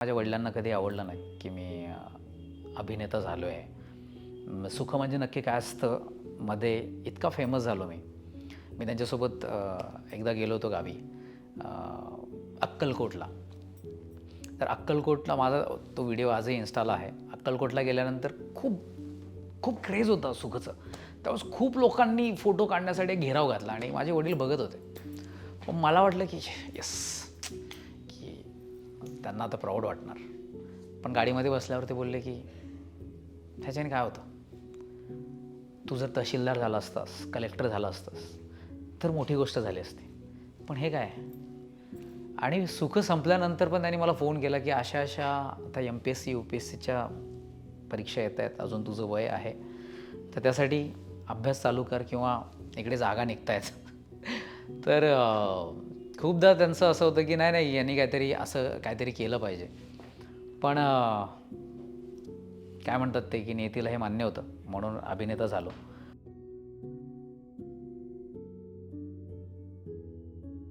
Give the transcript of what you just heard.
माझ्या वडिलांना कधी आवडलं नाही की मी अभिनेता झालो आहे. सुख म्हणजे नक्की काय असतं मध्ये इतका फेमस झालो मी. मी त्यांच्यासोबत एकदा गेलो होतो गावी, अक्कलकोटला. तर अक्कलकोटला माझा तो व्हिडिओ आजही इन्स्टाला आहे. अक्कलकोटला गेल्यानंतर खूप खूप क्रेज होता सुखचं. त्यावेळेस खूप लोकांनी फोटो काढण्यासाठी घेराव घातला आणि माझे वडील बघत होते. पण मला वाटलं की येस, की त्यांना आता प्राऊड वाटणार. पण गाडीमध्ये बसल्यावर ते बोलले की ह्याच्याने काय होतं, तू जर तहसीलदार झाला असतास, कलेक्टर झाला असतास तर मोठी गोष्ट झाली असती, पण हे काय. आणि सुख संपल्यानंतर पण त्यांनी मला फोन केला की अशा अशा आता MPSC UPSCच्या परीक्षा येत आहेत, अजून तुझं वय आहे तर त्यासाठी अभ्यास चालू कर किंवा इकडे जागा निघत आहेत. तर खूपदा त्यांचं असं होतं की नाही नाही यांनी काहीतरी असं काहीतरी केलं पाहिजे. पण काय म्हणतात ते की नियतीला हे मान्य होतं म्हणून अभिनेता झालो.